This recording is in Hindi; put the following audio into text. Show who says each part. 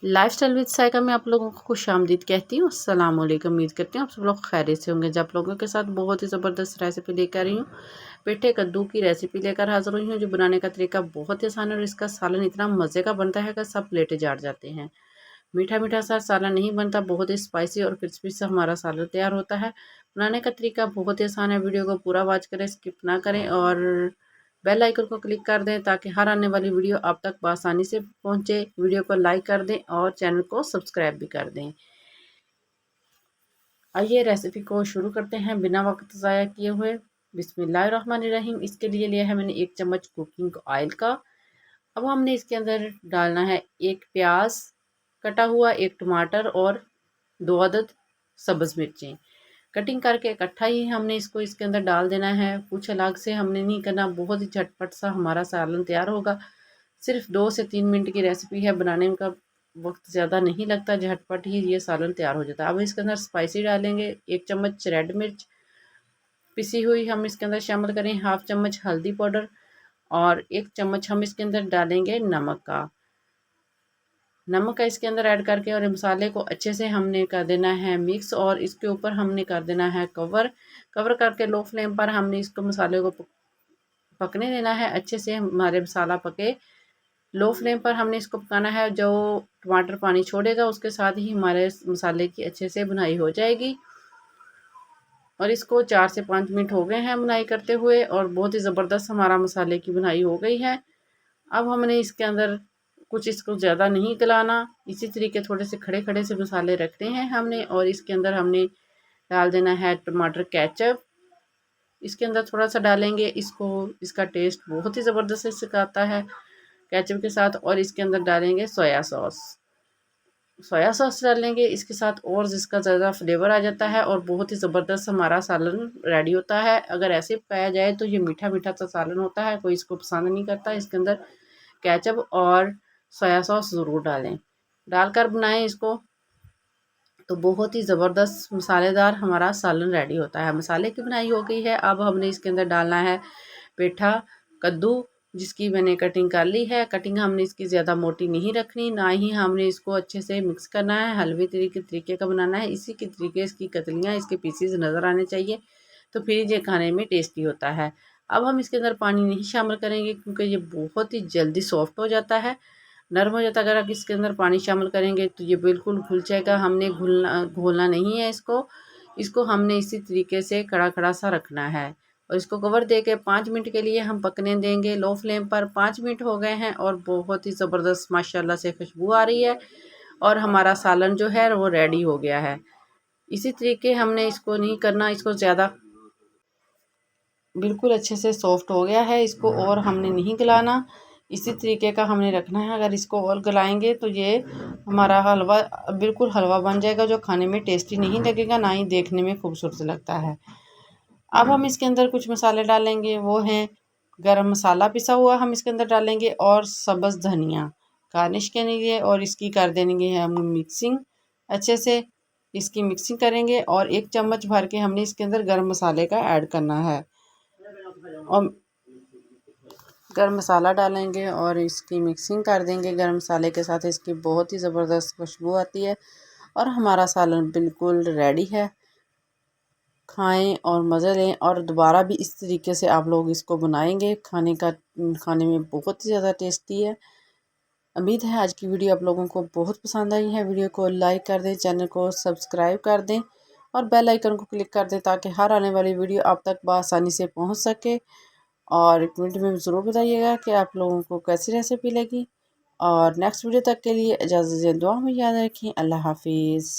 Speaker 1: लाइफस्टाइल विद साइका में आप लोगों को खुशामदीद कहती हूँ। अस्सलाम वालेकुम। उम्मीद करती हूँ आप सब लोग खैरियत से होंगे। जब लोगों के साथ बहुत ही ज़बरदस्त रेसिपी लेकर आई हूँ। पेठे कद्दू की रेसिपी लेकर हाजिर हुई हूँ, जो बनाने का तरीका बहुत ही आसान है और इसका सालन इतना मज़े का बनता है कि सब प्लेटें जाट जाते हैं। मीठा मीठा सा सालन नहीं बनता, बहुत ही स्पाइसी और क्रिस्पी सा हमारा सालन तैयार होता है। बनाने का तरीका बहुत ही आसान है। वीडियो को पूरा वॉच करें, स्किप ना करें और बेल आइकन को क्लिक कर दें ताकि हर आने वाली वीडियो आप तक आसानी से पहुंचे। वीडियो को लाइक कर दें और चैनल को सब्सक्राइब भी कर दें। आइए रेसिपी को शुरू करते हैं बिना वक्त ज़ाया किए हुए। बिस्मिल्लाहिर्रहमानिर्रहीम। इसके लिए लिया है मैंने 1 चम्मच कुकिंग ऑयल का। अब हमने इसके अंदर डालना है 1 प्याज कटा हुआ, 1 टमाटर और 2 अदद सब्ज़ मिर्चें कटिंग करके इकट्ठा ही हमने इसको इसके अंदर डाल देना है। कुछ अलग से हमने नहीं करना, बहुत ही झटपट सा हमारा सालन तैयार होगा। सिर्फ 2 से 3 मिनट की रेसिपी है, बनाने का वक्त ज़्यादा नहीं लगता, झटपट ही ये सालन तैयार हो जाता है। अब इसके अंदर स्पाइसी डालेंगे। 1 चम्मच रेड मिर्च पिसी हुई हम इसके अंदर शामिल करें, 1/2 चम्मच हल्दी पाउडर और 1 चम्मच हम इसके अंदर डालेंगे नमक का इसके अंदर ऐड करके और मसाले को अच्छे से हमने कर देना है मिक्स। और इसके ऊपर हमने कर देना है कवर करके लो फ्लेम पर हमने इसको मसाले को पकने देना है। अच्छे से हमारे मसाला पके, लो फ्लेम पर हमने इसको पकाना है। जो टमाटर पानी छोड़ेगा उसके साथ ही हमारे मसाले की अच्छे से भुनाई हो जाएगी। और इसको 4 से 5 मिनट हो गए हैं भुनाई करते हुए और बहुत ही ज़बरदस्त हमारा मसाले की भुनाई हो गई है। अब हमने इसके अंदर कुछ इसको ज़्यादा नहीं गलाना, इसी तरीके थोड़े से खड़े खड़े से मसाले रखने हैं हमने। और इसके अंदर हमने डाल देना है टमाटर केचप। इसके अंदर थोड़ा सा डालेंगे, इसका टेस्ट बहुत ही ज़बरदस्त इससे आता है केचप के साथ। और इसके अंदर डालेंगे सोया सॉस डालेंगे इसके साथ, और जिसका ज़्यादा फ्लेवर आ जाता है और बहुत ही ज़बरदस्त हमारा सालन रेडी होता है। अगर ऐसे पकाया जाए तो ये मीठा मीठा सा सालन होता है, कोई इसको पसंद नहीं करता। इसके अंदर केचप और सोया सॉस ज़रूर डालें, डालकर बनाएं इसको तो बहुत ही ज़बरदस्त मसालेदार हमारा सालन रेडी होता है। मसाले की बनाई हो गई है। अब हमने इसके अंदर डालना है पेठा कद्दू, जिसकी मैंने कटिंग कर ली है। कटिंग हमने इसकी ज़्यादा मोटी नहीं रखनी, ना ही हमने इसको अच्छे से मिक्स करना है। हलवे तरीके का बनाना है, इसी के तरीके इसकी कतलियाँ, इसके पीसीज नज़र आने चाहिए, तो फिर ये खाने में टेस्टी होता है। अब हम इसके अंदर पानी नहीं शामिल करेंगे क्योंकि ये बहुत ही जल्दी सॉफ्ट हो जाता है, नरम हो जाता है। अगर आप इसके अंदर पानी शामिल करेंगे तो ये बिल्कुल घुल जाएगा। हमने घोलना नहीं है इसको हमने इसी तरीके से खड़ा खड़ा सा रखना है। और इसको कवर दे के 5 मिनट के लिए हम पकने देंगे लो फ्लेम पर। 5 मिनट हो गए हैं और बहुत ही ज़बरदस्त माशाल्लाह से खुशबू आ रही है और हमारा सालन जो है वो रेडी हो गया है। इसी तरीके हमने इसको नहीं करना, इसको ज़्यादा बिल्कुल अच्छे से सॉफ्ट हो गया है, इसको और हमने नहीं गलाना, इसी तरीके का हमने रखना है। अगर इसको और गलाएंगे तो ये हमारा हलवा बिल्कुल हलवा बन जाएगा, जो खाने में टेस्टी नहीं लगेगा, ना ही देखने में खूबसूरत लगता है। अब हम इसके अंदर कुछ मसाले डालेंगे, वो हैं गरम मसाला पिसा हुआ हम इसके अंदर डालेंगे और सब्ज़ धनिया गार्निश के लिए। और इसकी कर देंगे हम मिक्सिंग, अच्छे से इसकी मिक्सिंग करेंगे। और 1 चम्मच भर के हमने इसके अंदर गरम मसाले का ऐड करना है और गरम मसाला डालेंगे और इसकी मिक्सिंग कर देंगे गरम मसाले के साथ। इसकी बहुत ही ज़बरदस्त खुशबू आती है और हमारा सालन बिल्कुल रेडी है। खाएं और मज़े लें और दोबारा भी इस तरीके से आप लोग इसको बनाएंगे, खाने में बहुत ही ज़्यादा टेस्टी है। उम्मीद है आज की वीडियो आप लोगों को बहुत पसंद आई है। वीडियो को लाइक कर दें, चैनल को सब्सक्राइब कर दें और बेल आइकन को क्लिक कर दें ताकि हर आने वाली वीडियो आप तक बआसानी से पहुंच सके। और कमेंट में ज़रूर बताइएगा कि आप लोगों को कैसी रेसिपी लगी। और नेक्स्ट वीडियो तक के लिए इजाज़त दें, दुआ में याद रखें। अल्लाह हाफिज़।